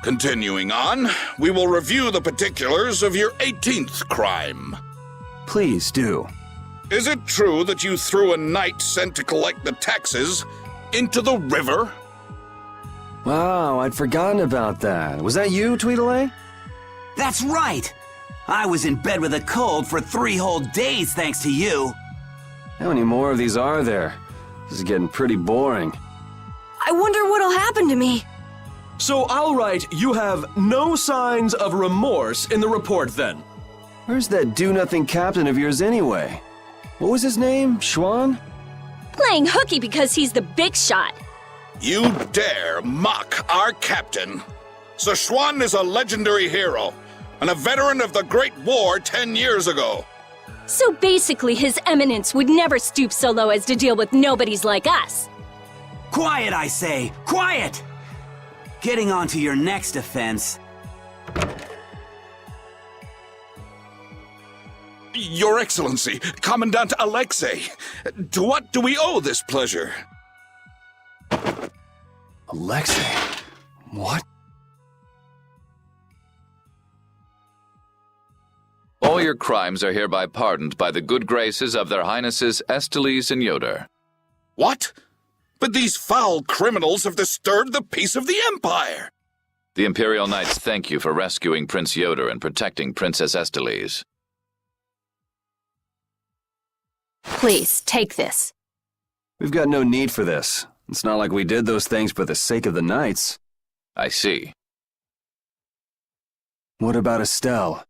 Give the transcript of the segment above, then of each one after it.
Continuing on, we will review the particulars of your 18th crime. Please do. Is it true that you threw a knight sent to collect the taxes into the river? Wow, I'd forgotten about that. Was that you, Tweedledee? That's right! I was in bed with a cold for 3 whole days thanks to you. How many more of these are there? This is getting pretty boring. I wonder what'll happen to me. So I'll write, you have no signs of remorse in the report then. Where's that do-nothing captain of yours anyway? What was his name? Schwan? Playing hooky because he's the big shot. You dare mock our captain? Sir Schwan is a legendary hero and a veteran of the Great War 10 years ago. So basically, His Eminence would never stoop so low as to deal with nobodies like us. Quiet, I say! Quiet! Getting on to your next offense. Your Excellency, Commandant Alexei, to what do we owe this pleasure? Alexei? What? All your crimes are hereby pardoned by the good graces of their Highnesses Esteles and Yoder. What? But these foul criminals have disturbed the peace of the Empire! The Imperial Knights thank you for rescuing Prince Yoder and protecting Princess Esteles. Please, take this. We've got no need for this. It's not like we did those things for the sake of the knights. I see. What about Estelle?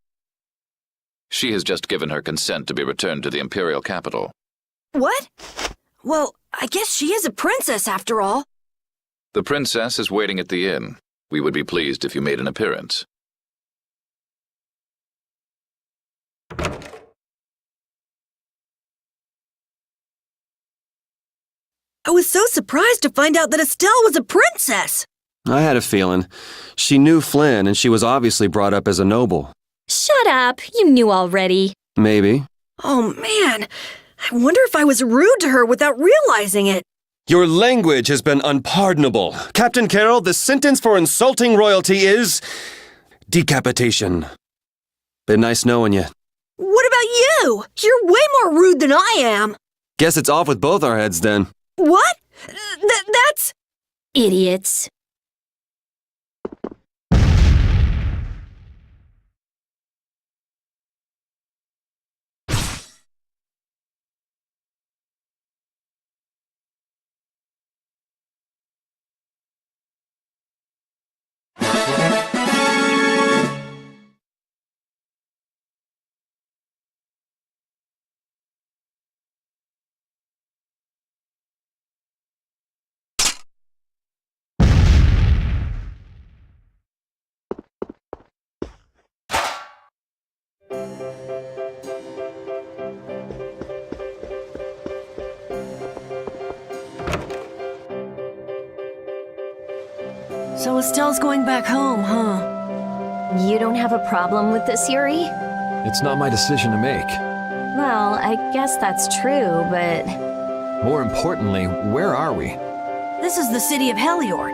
She has just given her consent to be returned to the Imperial capital. What? Well, I guess she is a princess after all. The princess is waiting at the inn. We would be pleased if you made an appearance. I was so surprised to find out that Estelle was a princess. I had a feeling. She knew Flynn, and she was obviously brought up as a noble. Shut up, you knew already. Maybe. Oh man, I wonder if I was rude to her without realizing it. Your language has been unpardonable. Captain Carroll, the sentence for insulting royalty is decapitation. Been nice knowing you. What about you? You're way more rude than I am. Guess it's off with both our heads then. What? That's... Idiots. So Estelle's going back home, huh? You don't have a problem with this, Yuri? It's not my decision to make. Well, I guess that's true, but... More importantly, where are we? This is the city of Heliord.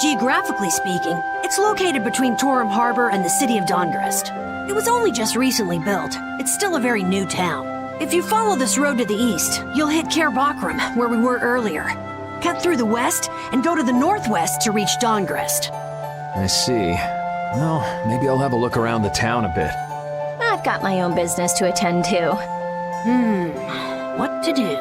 Geographically speaking, it's located between Torum Harbor and the city of Dongrest. It was only just recently built. It's still a very new town. If you follow this road to the east, you'll hit Cair Bakram, where we were earlier. Cut through the west and go to the northwest to reach Dongrest. I see. Well, maybe I'll have a look around the town a bit. I've got my own business to attend to. What to do?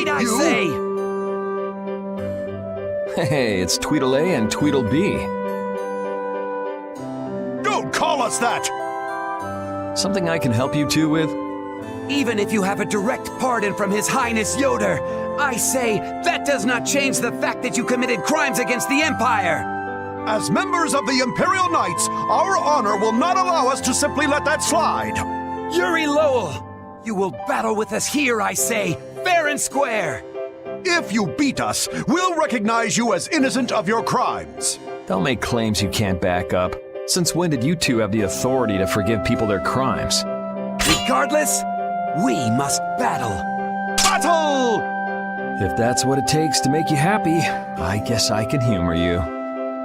Wait, I say! Hey, it's Tweedle-A and Tweedle-B. Don't call us that! Something I can help you two with? Even if you have a direct pardon from His Highness Yoder, I say that does not change the fact that you committed crimes against the Empire! As members of the Imperial Knights, our honor will not allow us to simply let that slide. Yuri Lowell! You will battle with us here, I say, fair and square! If you beat us, we'll recognize you as innocent of your crimes. Don't make claims you can't back up. Since when did you two have the authority to forgive people their crimes? Regardless, we must battle. Battle! If that's what it takes to make you happy, I guess I can humor you.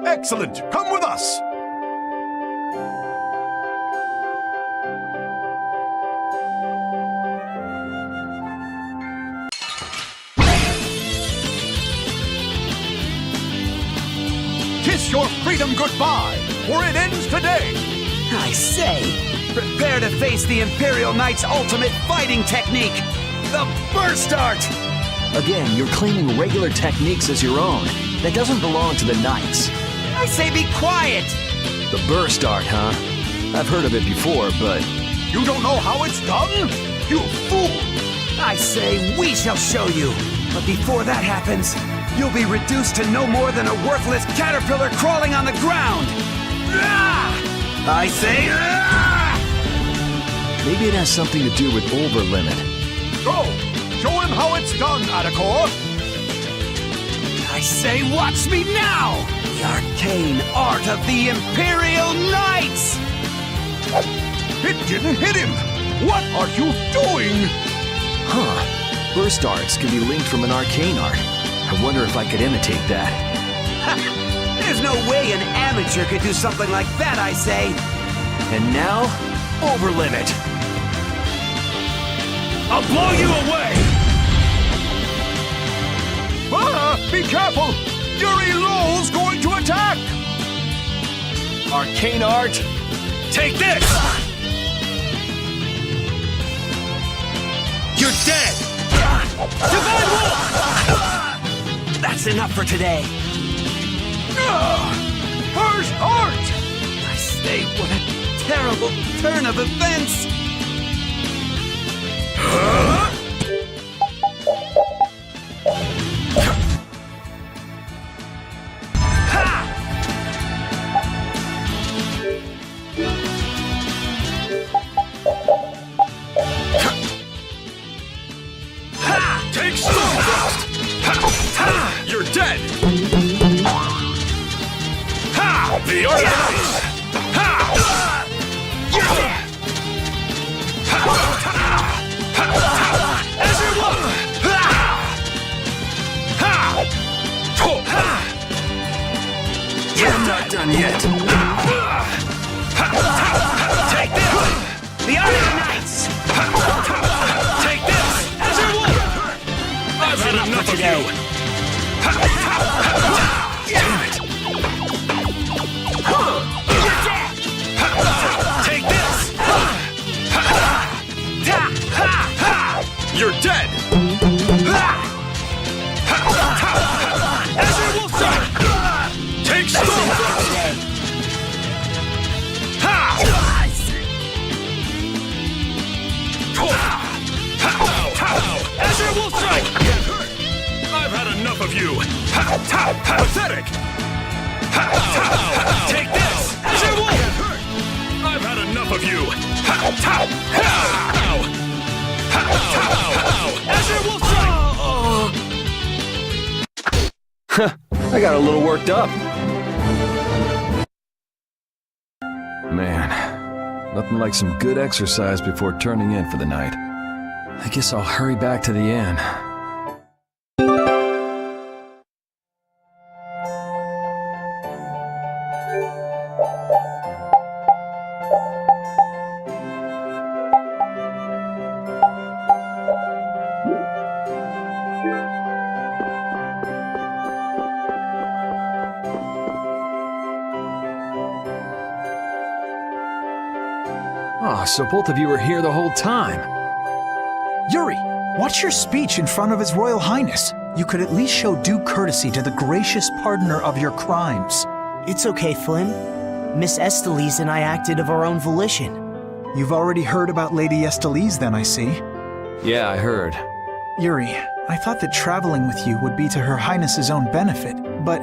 Excellent! Come with us! Kiss your freedom goodbye, for it ends today! I say, prepare to face the Imperial Knight's ultimate fighting technique, the Burst Art! Again, you're claiming regular techniques as your own. That doesn't belong to the Knights. I say be quiet! The Burst Art, huh? I've heard of it before, but... You don't know how it's done? You fool! I say we shall show you. But before that happens, you'll be reduced to no more than a worthless caterpillar crawling on the ground! Ah! I say... Ah! Maybe it has something to do with Overlimit. Go! Show him how it's done, Adakor! I say watch me now! The arcane art of the Imperial Knights! It didn't hit him! What are you doing? Huh. Burst Arts can be linked from an arcane art. I wonder if I could imitate that. There's no way an amateur could do something like that, I say! And now, Overlimit! I'll blow you away! Ah! Be careful! Yuri Lowell's going to attack! Arcane art, take this! You're dead! Divine Wolf! That's enough for today. First art! I say, what a terrible turn of events! Take Stormfrost! You're dead! The Art of Ice! You're dead! Azure Wolf! You're not done yet. Take this! The Art of the Knights! Take this! Azure Wolf! I've had enough of you! Damn it! You're dead! Take this! You're dead! Azure Wolf Strike! Take Stormfrost! Azure Wolf Strike! I've had enough of you! Pathetic! Take this! Azure Wolf! I've had enough of you! Azure Wolf Strike! I got a little worked up. Man, nothing like some good exercise before turning in for the night. I guess I'll hurry back to the inn. Oh, so both of you were here the whole time. Yuri, Watch your speech in front of His Royal Highness. You could at least show due courtesy to the gracious pardoner of your crimes. It's okay, Flynn. Miss Estelise and I acted of our own volition. You've already heard about Lady Estelise then, I see. Yeah, I heard. Yuri, I thought that traveling with you would be to Her Highness's own benefit, but...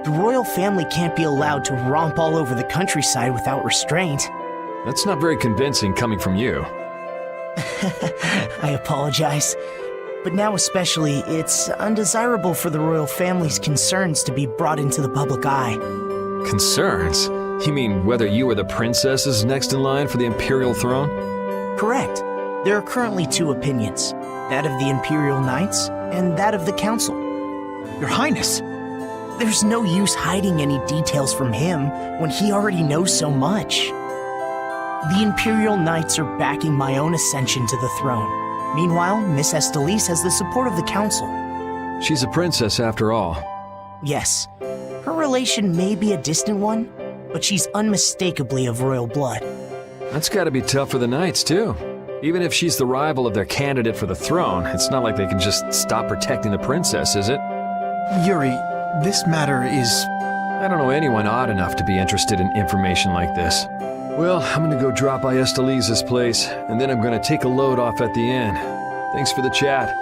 The royal family can't be allowed to romp all over the countryside without restraint. That's not very convincing coming from you. I apologize. But now especially, it's undesirable for the royal family's concerns to be brought into the public eye. Concerns? You mean whether you or the princess is next in line for the imperial throne? Correct. There are currently two opinions. That of the Imperial Knights, and that of the Council. Your Highness! There's no use hiding any details from him when he already knows so much. The Imperial Knights are backing my own ascension to the throne. Meanwhile, Miss Estelise has the support of the Council. She's a princess after all. Yes. Her relation may be a distant one, but she's unmistakably of royal blood. That's gotta be tough for the Knights, too. Even if she's the rival of their candidate for the throne, it's not like they can just stop protecting the princess, is it? Yuri, this matter is... I don't know anyone odd enough to be interested in information like this. Well, I'm gonna go drop by Estelise's place, and then I'm gonna take a load off at the inn. Thanks for the chat.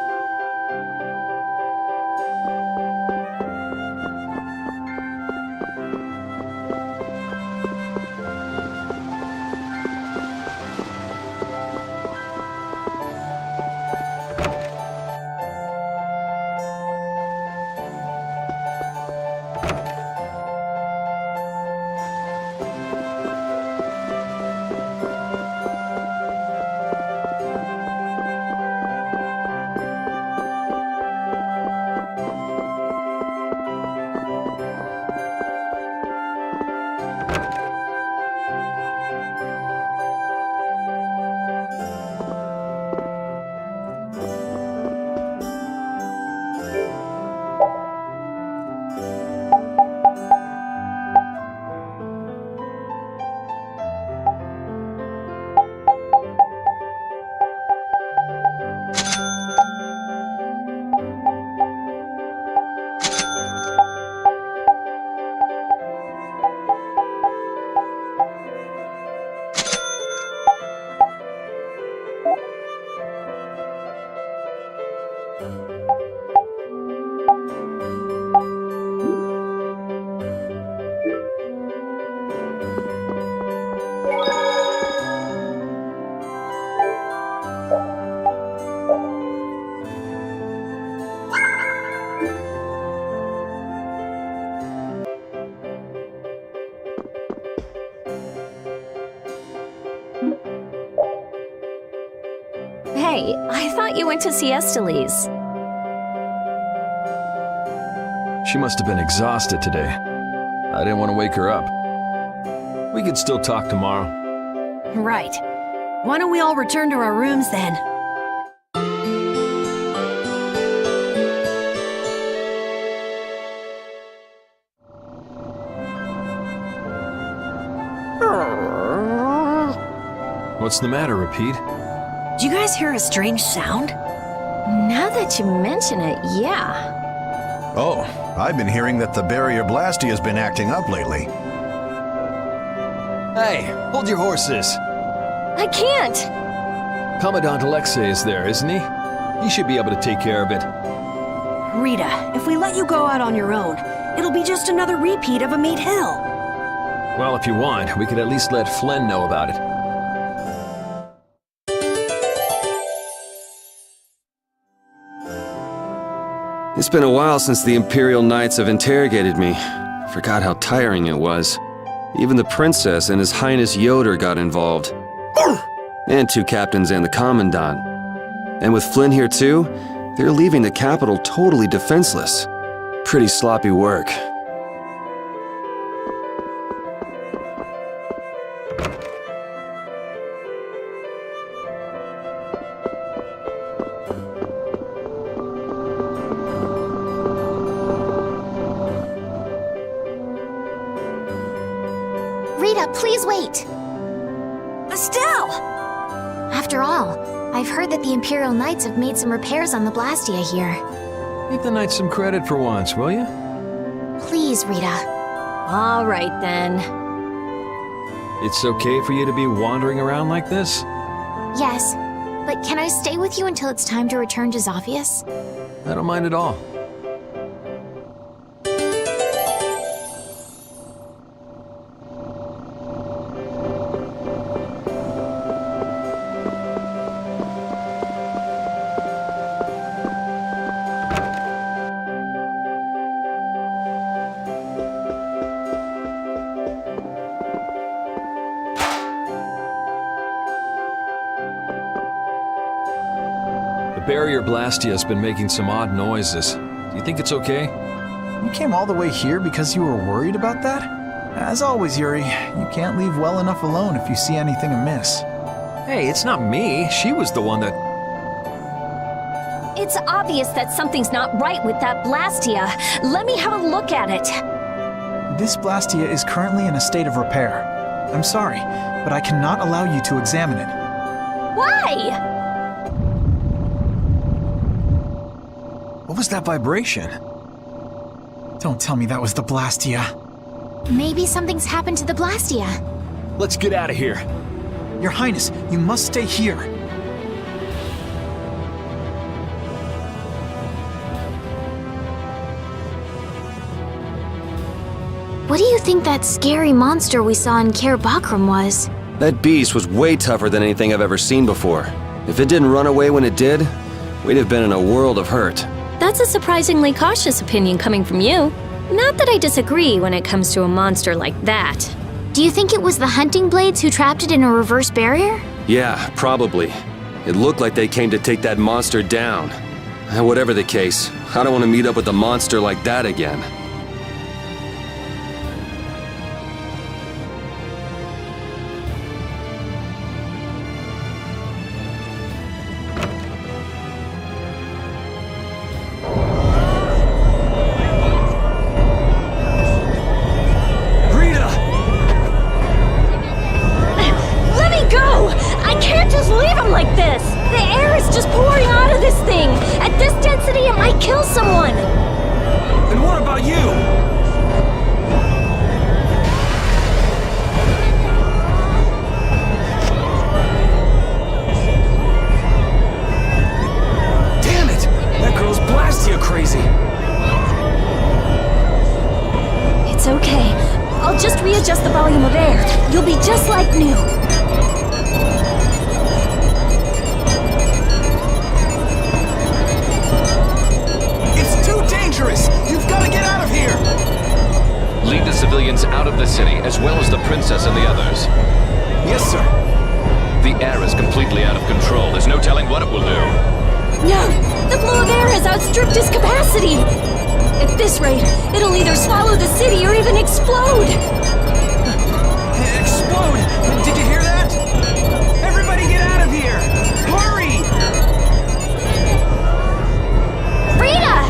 Hey, I thought you went to see Estelise. She must have been exhausted today. I didn't want to wake her up. We could still talk tomorrow. Right. Why don't we all return to our rooms then? What's the matter, Repeat? Did you guys hear a strange sound? Now that you mention it, yeah. Oh, I've been hearing that the barrier blasty has been acting up lately. Hey, hold your horses. I can't! Commandant Alexei is there, isn't he? He should be able to take care of it. Rita, if we let you go out on your own, it'll be just another repeat of Amid Hill. Well, if you want, we could at least let Flynn know about it. It's been a while since the Imperial Knights have interrogated me. Forgot how tiring it was. Even the princess and His Highness Yoder got involved. And two captains and the commandant. And with Flynn here too, they're leaving the capital totally defenseless. Pretty sloppy work. Rita, please wait. Estelle! After all, I I've heard that the Imperial Knights have made some repairs on the Blastia here. Give the Knights some credit for once, will you? Please, Rita. All right, then. It's okay for you to be wandering around like this? Yes, but can I stay with you until it's time to return to Zophius? I don't mind at all. The barrier Blastia has been making some odd noises. Do you think it's okay? You came all the way here because you were worried about that? As always, Yuri, you can't leave well enough alone if you see anything amiss. Hey, it's not me. She was the one that... It's obvious that something's not right with that Blastia. Let me have a look at it. This Blastia is currently in a state of repair. I'm sorry, but I cannot allow you to examine it. Why? What was that vibration? Don't tell me that was the Blastia. Maybe something's happened to the Blastia. Let's get out of here. Your Highness, you must stay here. What do you think that scary monster we saw in Kaer Bakram was? That beast was way tougher than anything I've ever seen before. If it didn't run away when it did, we'd have been in a world of hurt. That's a surprisingly cautious opinion coming from you. Not that I disagree when it comes to a monster like that. Do you think it was the hunting blades who trapped it in a reverse barrier? Yeah, probably. It looked like they came to take that monster down. Whatever the case, I don't want to meet up with a monster like that again. Readjust the volume of air. You'll be just like new. It's too dangerous! You've got to get out of here! Lead the civilians out of the city, as well as the princess and the others. Yes, sir. The air is completely out of control. There's no telling what it will do. No! The flow of air has outstripped its capacity! At this rate, it'll either swallow the city or even explode! Explode! Did you hear that? Everybody get out of here! Hurry! Rita!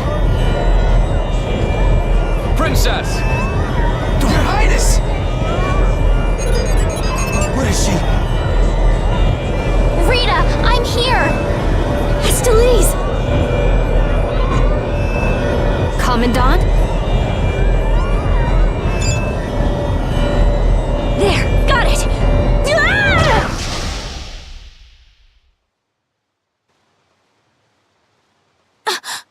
Princess! Your Highness! Where is she? Rita, I'm here! Esteliz! Commandant? There, got it! Ah!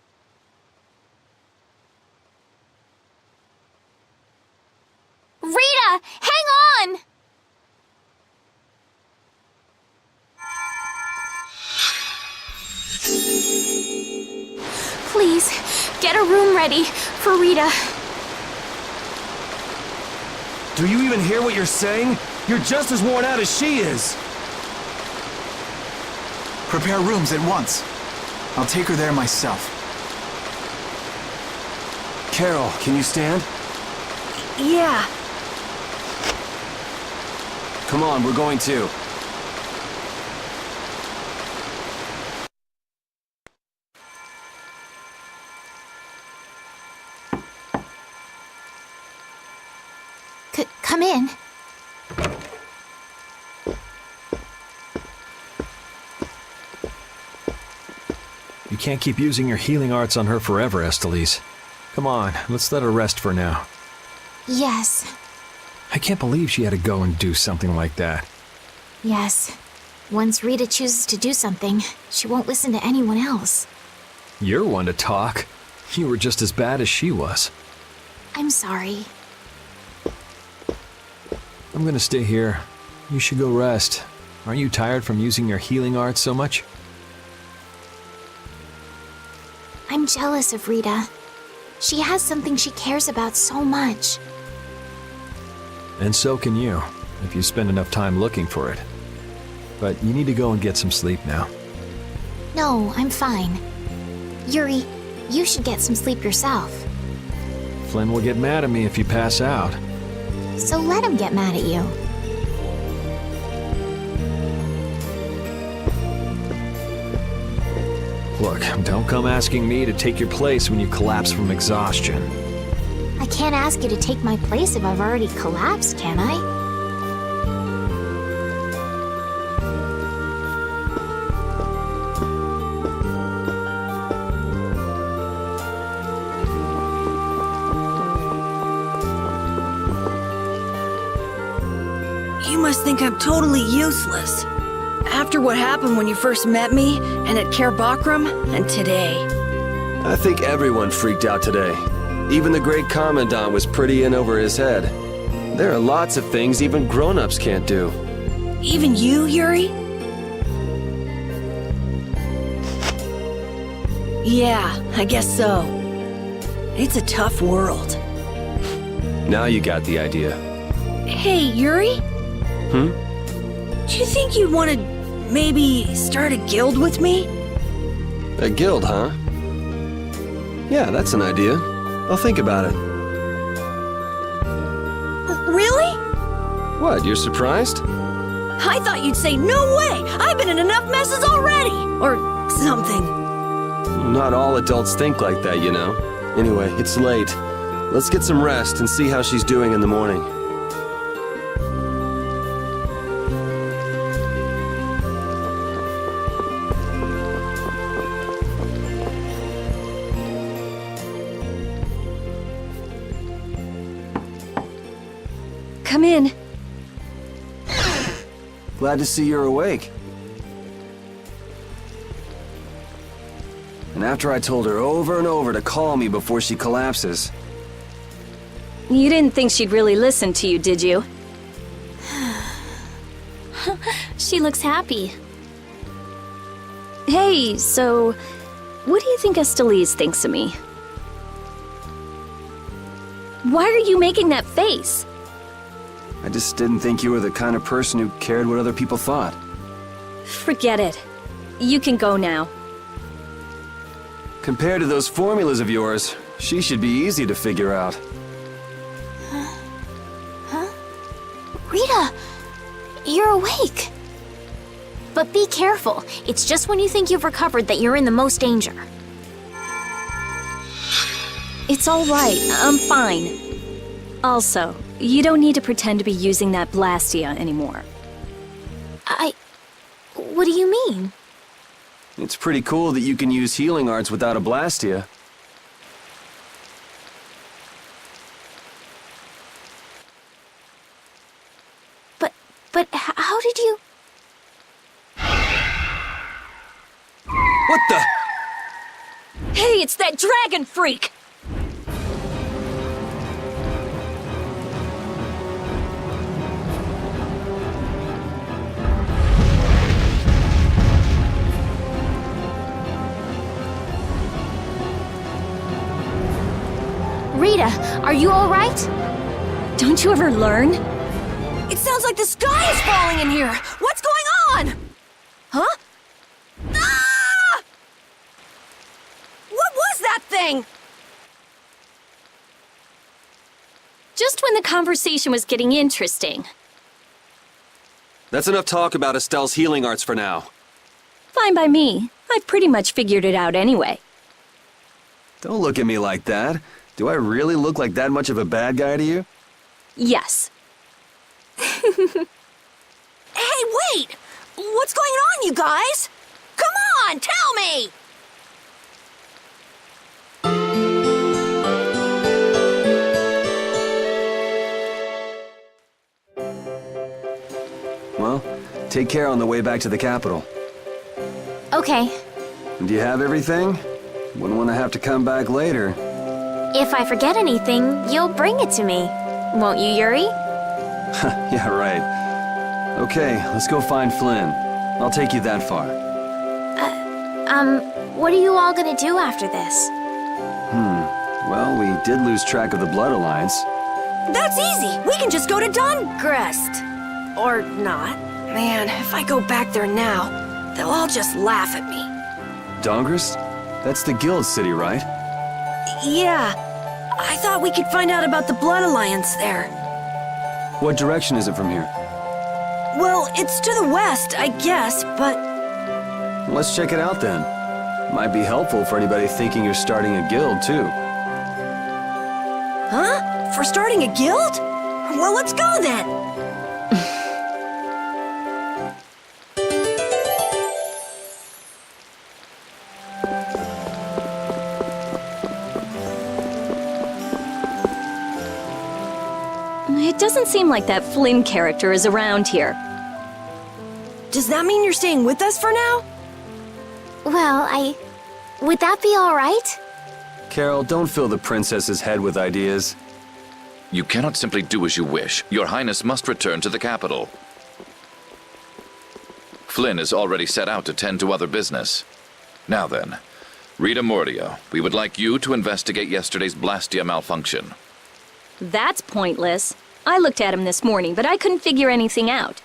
Rita, hang on! Please, get a room ready for Rita. Do you even hear what you're saying? You're just as worn out as she is. Prepare rooms at once. I'll take her there myself. Carol, can you stand? Yeah. Come on, we're going too. Come in. You can't keep using your healing arts on her forever, Esteliz. Come on, let's let her rest for now. Yes. I can't believe she had to go and do something like that. Yes. Once Rita chooses to do something, she won't listen to anyone else. You're one to talk. You were just as bad as she was. I'm sorry. I'm gonna stay here. You should go rest. Aren't you tired from using your healing arts so much? I'm jealous of Rita. She has something she cares about so much. And so can you, if you spend enough time looking for it. But you need to go and get some sleep now. No, I'm fine. Yuri, you should get some sleep yourself. Flynn will get mad at me if you pass out. So let him get mad at you. Look, don't come asking me to take your place when you collapse from exhaustion. I can't ask you to take my place if I've already collapsed, can I? You must think I'm totally useless. After what happened when you first met me, and at Cair Bakram, and today. I think everyone freaked out today. Even the great Commandant was pretty in over his head. There are lots of things even grown-ups can't do. Even you, Yuri? Yeah, I guess so. It's a tough world. Now you got the idea. Hey, Yuri? Hmm? Do you think you'd want to maybe start a guild with me? A guild, huh? Yeah, that's an idea. I'll think about it. Really? What, you're surprised? I thought you'd say, no way! I've been in enough messes already! Or something. Not all adults think like that, you know. Anyway, it's late. Let's get some rest and see how she's doing in the morning. Come in. Glad to see you're awake. And after I told her over and over to call me before she collapses. You didn't think she'd really listen to you, did you? She looks happy. Hey, so what do you think Esteliz thinks of me? Why are you making that face? I just didn't think you were the kind of person who cared what other people thought. Forget it. You can go now. Compared to those formulas of yours, she should be easy to figure out. Huh? Rita! You're awake! But be careful. It's just when you think you've recovered that you're in the most danger. It's all right. I'm fine. Also, you don't need to pretend to be using that Blastia anymore. What do you mean? It's pretty cool that you can use healing arts without a Blastia. But how did you... What the? Hey, it's that dragon freak! Rita, are you all right? Don't you ever learn? It sounds like the sky is falling in here! What's going on? Huh? Ah! What was that thing? Just when the conversation was getting interesting. That's enough talk about Estelle's healing arts for now. Fine by me. I've pretty much figured it out anyway. Don't look at me like that. Do I really look like that much of a bad guy to you? Yes. Hey, wait! What's going on, you guys? Come on, tell me! Take care on the way back to the capital. Okay. Do you have everything? Wouldn't want to have to come back later. If I forget anything, you'll bring it to me. Won't you, Yuri? Yeah, right. Okay, let's go find Flynn. I'll take you that far. What are you all gonna do after this? Well, we did lose track of the Blood Alliance. That's easy. We can just go to Dongrest. Or not. Man, if I go back there now, they'll all just laugh at me. Dongrest? That's the guild city, right? Yeah. I thought we could find out about the Blood Alliance there. What direction is it from here? Well, it's to the west, I guess, but... Let's check it out then. Might be helpful for anybody thinking you're starting a guild, too. Huh? For starting a guild? Well, let's go then! It doesn't seem like that Flynn character is around here. Does that mean you're staying with us for now? Well, would that be all right? Carol, don't fill the princess's head with ideas. You cannot simply do as you wish. Your Highness must return to the capital. Flynn is already set out to tend to other business. Now then, Rita Mordia, we would like you to investigate yesterday's Blastia malfunction. That's pointless. I looked at him this morning, but I couldn't figure anything out.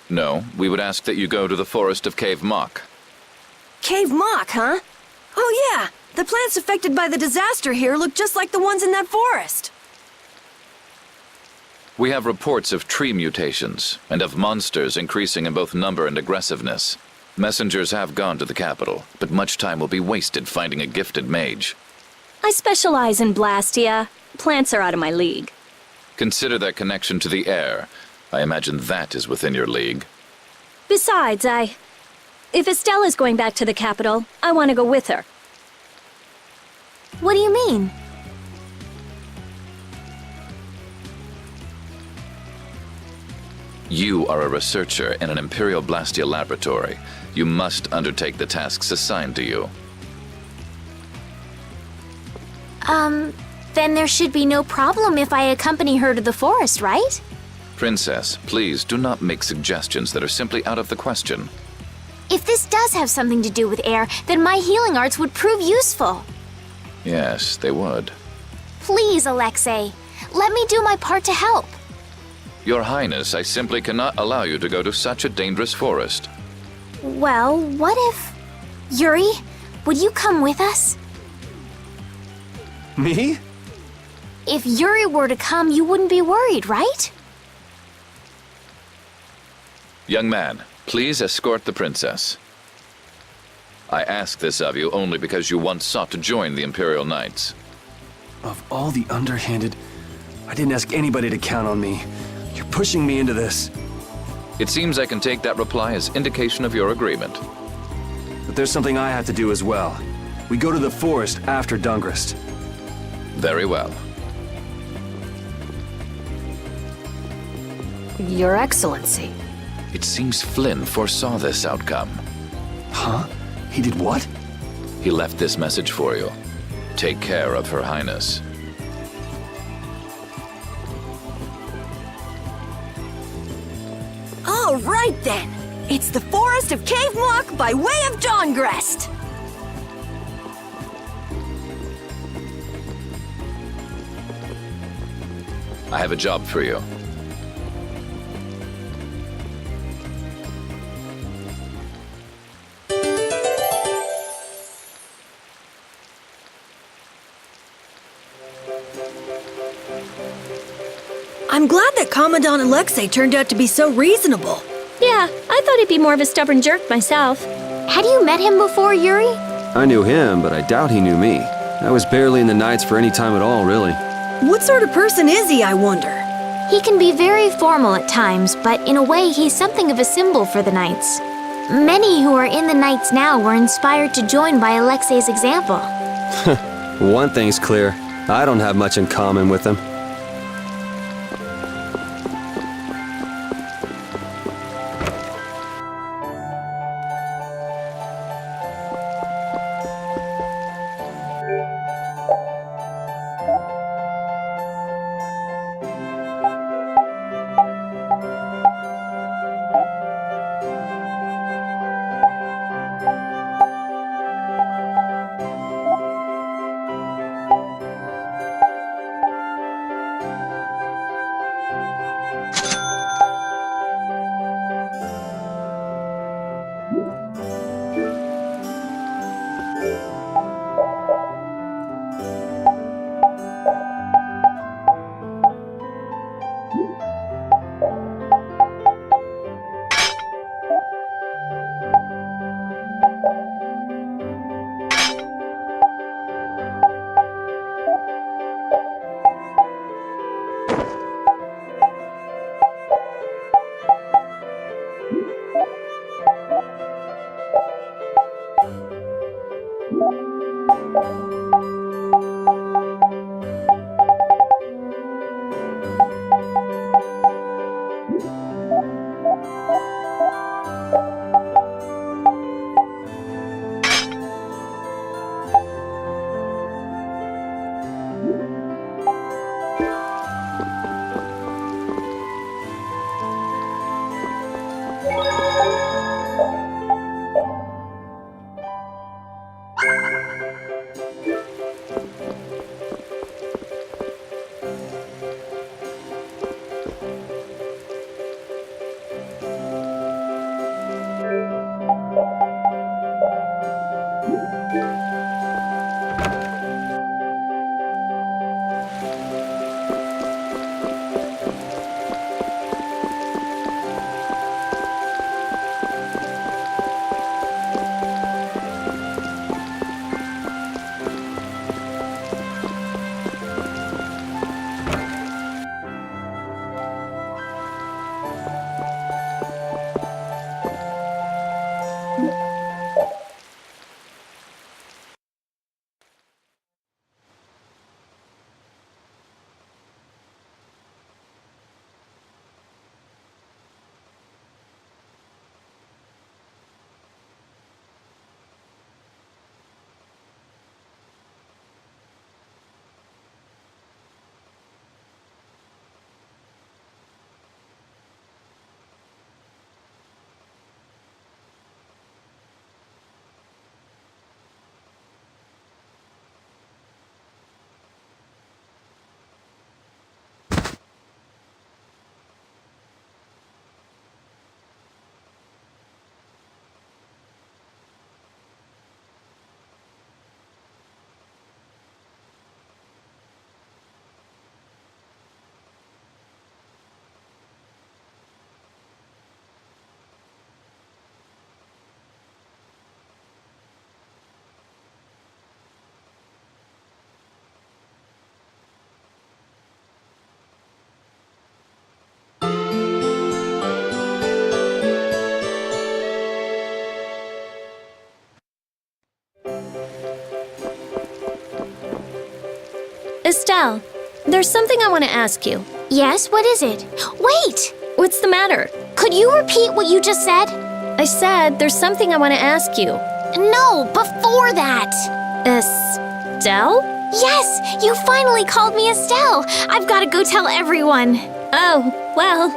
No, we would ask that you go to the forest of Cave Mock. Cave Mock, huh? Oh yeah, the plants affected by the disaster here look just like the ones in that forest. We have reports of tree mutations, and of monsters increasing in both number and aggressiveness. Messengers have gone to the capital, but much time will be wasted finding a gifted mage. I specialize in Blastia. Plants are out of my league. Consider their connection to the air. I imagine that is within your league. Besides, if Estella's going back to the capital, I want to go with her. What do you mean? You are a researcher in an Imperial Blastia laboratory. You must undertake the tasks assigned to you. Then there should be no problem if I accompany her to the forest, right? Princess, please do not make suggestions that are simply out of the question. If this does have something to do with air, then my healing arts would prove useful. Yes, they would. Please, Alexei, let me do my part to help. Your Highness, I simply cannot allow you to go to such a dangerous forest. Well, what if... Yuri, would you come with us? Me? If Yuri were to come, you wouldn't be worried, right? Young man, please escort the princess. I ask this of you only because you once sought to join the Imperial Knights. Of all the underhanded, I didn't ask anybody to count on me. You're pushing me into this. It seems I can take that reply as indication of your agreement. But there's something I have to do as well. We go to the forest after Dongrest. Very well. Your Excellency. It seems Flynn foresaw this outcome. Huh? He did what? He left this message for you. Take care of Her Highness. All right then. It's the forest of Cave Mock by way of Dongrest. I have a job for you. I'm glad that Commandant Alexei turned out to be so reasonable. Yeah, I thought he'd be more of a stubborn jerk myself. Had you met him before, Yuri? I knew him, but I doubt he knew me. I was barely in the Knights for any time at all, really. What sort of person is he, I wonder? He can be very formal at times, but in a way he's something of a symbol for the Knights. Many who are in the Knights now were inspired to join by Alexei's example. One thing's clear. I don't have much in common with him. Estelle, there's something I want to ask you. Yes, what is it? Wait! What's the matter? Could you repeat what you just said? I said there's something I want to ask you. No, before that! Estelle? Yes, you finally called me Estelle! I've got to go tell everyone. Oh, well.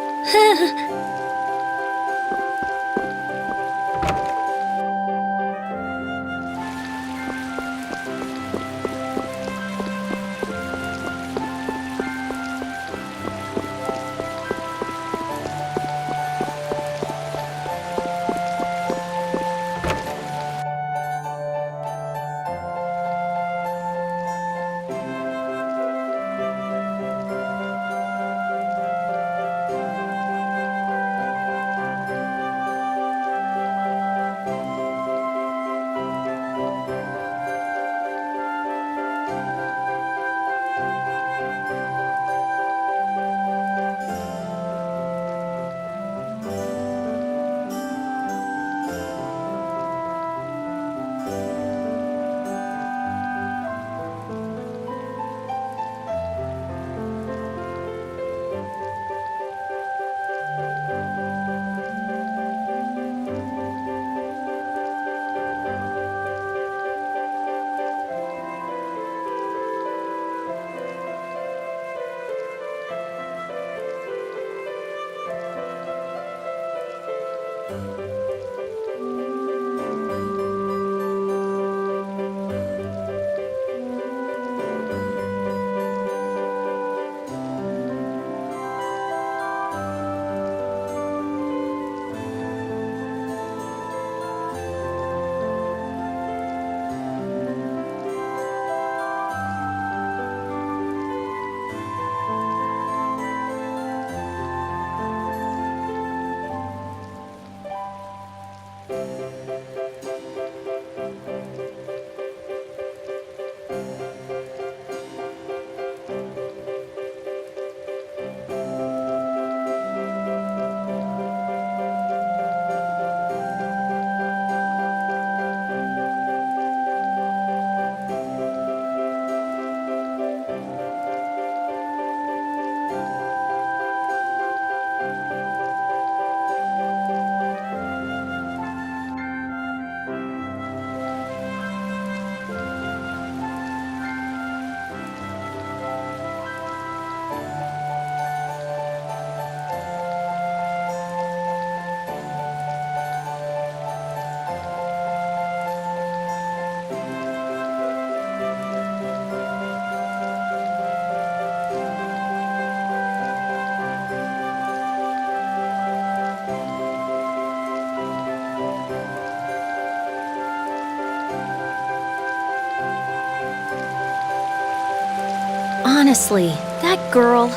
Honestly, that girl...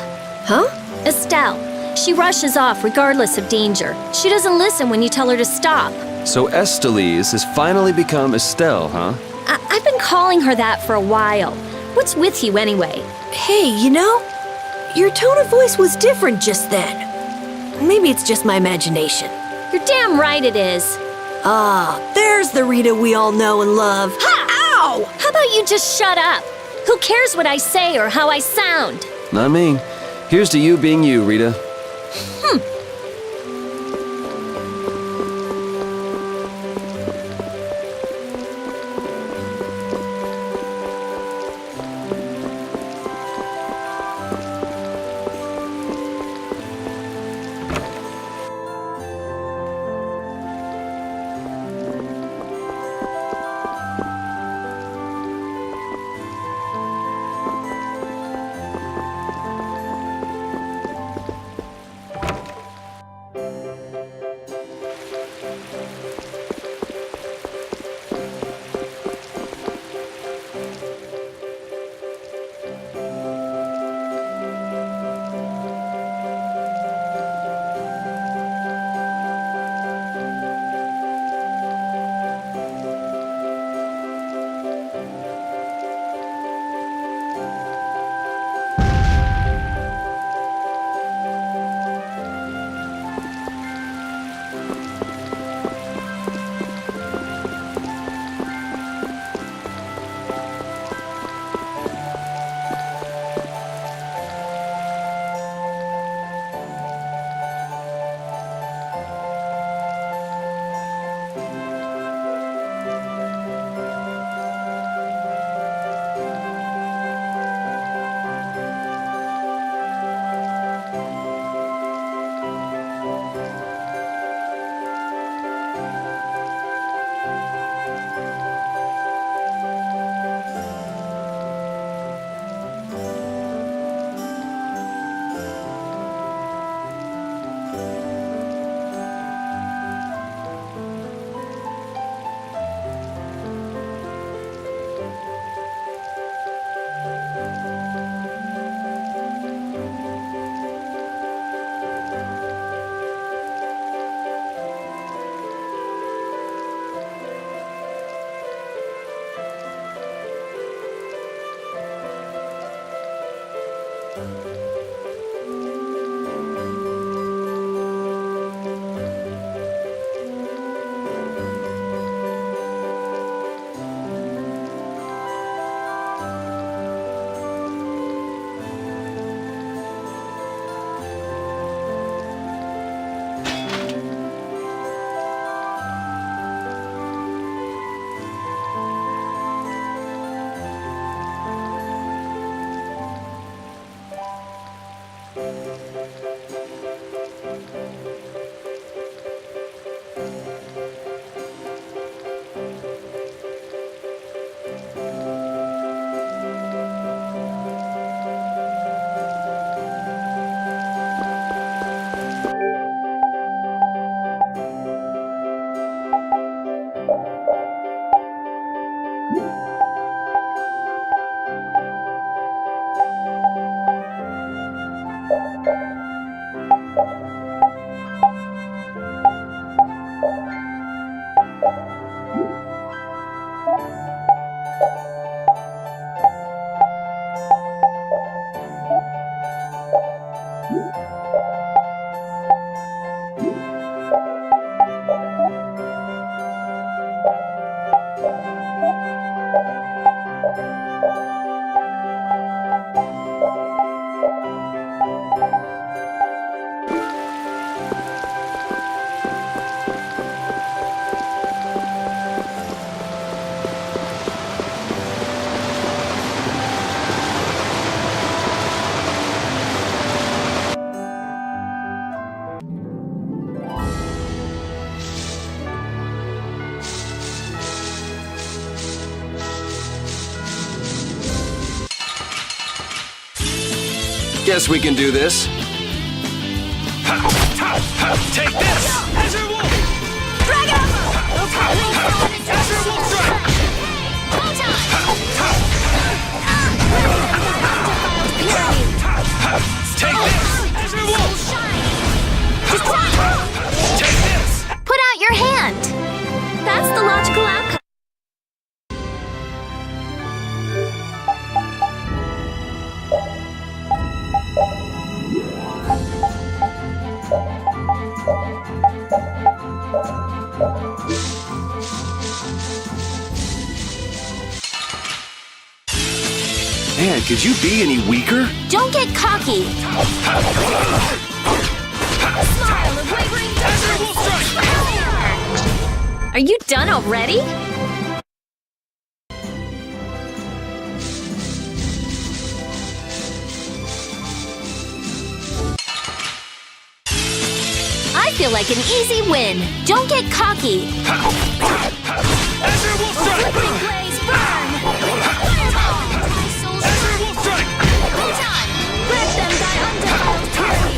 Huh? Estelle. She rushes off regardless of danger. She doesn't listen when you tell her to stop. So Estelise has finally become Estelle, huh? I've been calling her that for a while. What's with you anyway? Hey, you know, your tone of voice was different just then. Maybe it's just my imagination. You're damn right it is. Ah, there's the Rita we all know and love. Ha! Ow! How about you just shut up? Who cares what I say or how I sound? Not me. Here's to you being you, Rita. Guess we can do this. Take this! Azure Wolf! Dragon! Azure Wolf Strike! Man, could you be any weaker? Don't get cocky. Smile of wavering judgment. Are you done already? I feel like an easy win. Don't get cocky. Azure will strike! Flickering blaze, burn! Fireball! My soul's strike! Photon! Let them thy undefiled fury!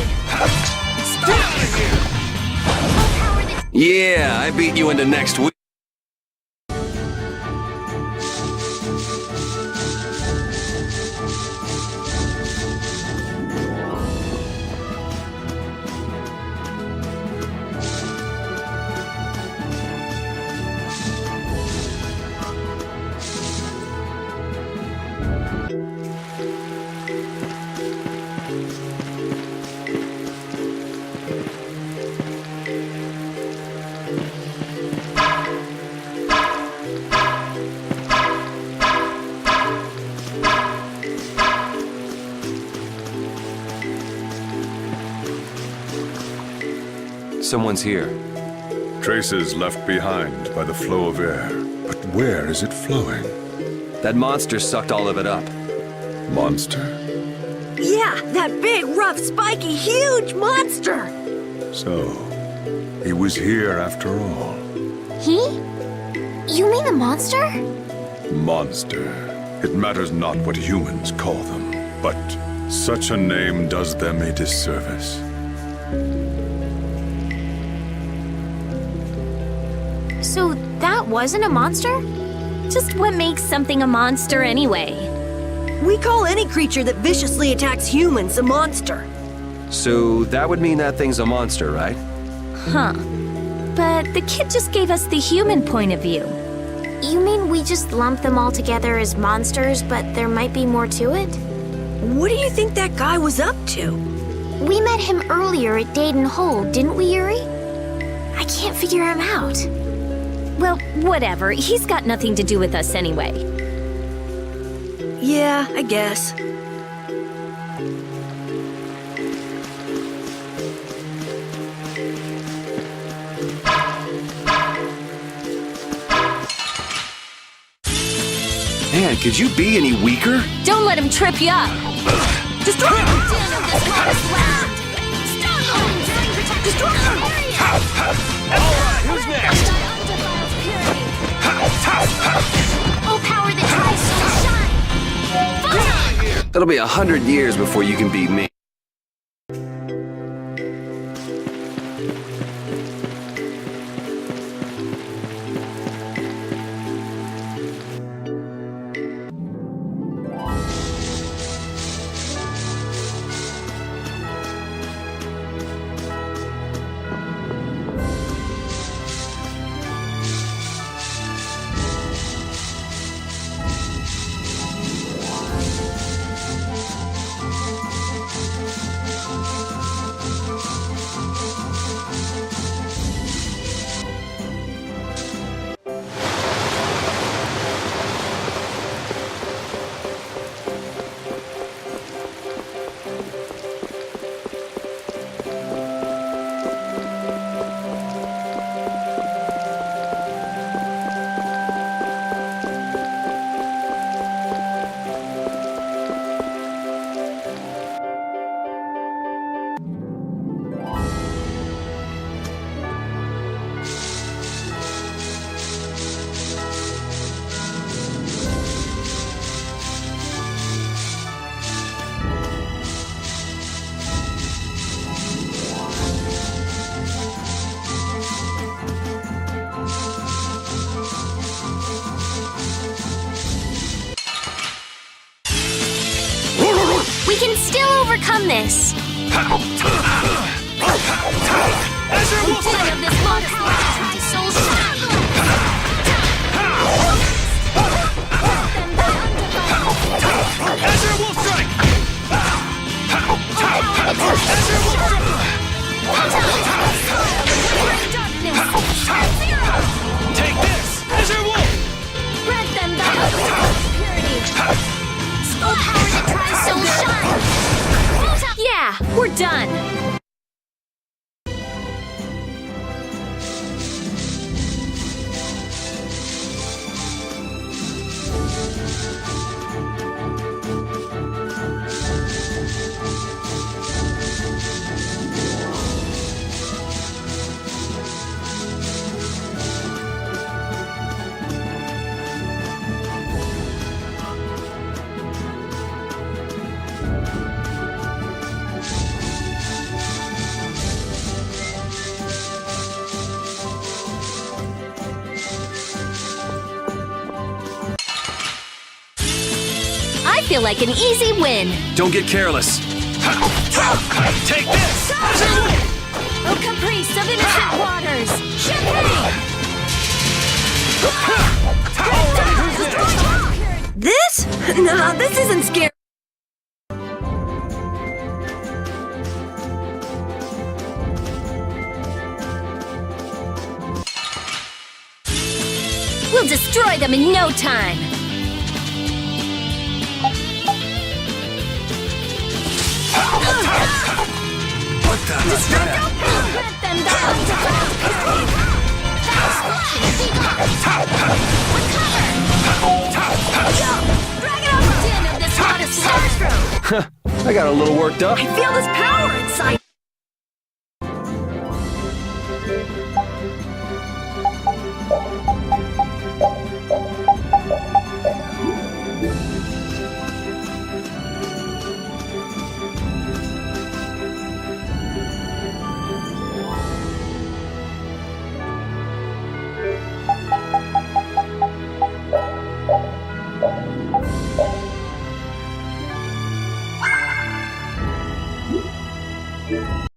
Yeah, I beat you into next week. Someone's here. Traces left behind by the flow of air. But where is it flowing? That monster sucked all of it up. Monster? Yeah, that big, rough, spiky, huge monster! So, he was here after all. He? You mean the monster? Monster. It matters not what humans call them, but such a name does them a disservice. So that wasn't a monster? Just what makes something a monster anyway? We call any creature that viciously attacks humans a monster. So that would mean that thing's a monster, right? Huh. But the kid just gave us the human point of view. You mean we just lump them all together as monsters, but there might be more to it? What do you think that guy was up to? We met him earlier at Dayton Hole, didn't we, Yuri? I can't figure him out. Well, whatever. He's got nothing to do with us anyway. Yeah, I guess. Man, could you be any weaker? Don't let him trip you up. Destroy him! This lost land! Stun him! Destroy him! Alright, who's next? Oh, power that tries to shine! That'll be 100 years before you can beat me. We can still overcome this. Instead of this monster, try soul shine! Azure will strike! Azure will strike! Take this! Azure Wolf! Grant them thy purity! Soul power! done! I feel like an easy win. Don't get careless. Take this! Oh, caprice of innocent waters! Champagne! This? Nah, this isn't scary. We'll destroy them in no time! What the? Let them down to ground period! Drag it off the end of this modest monstrum! I got a little worked up. I feel this power inside.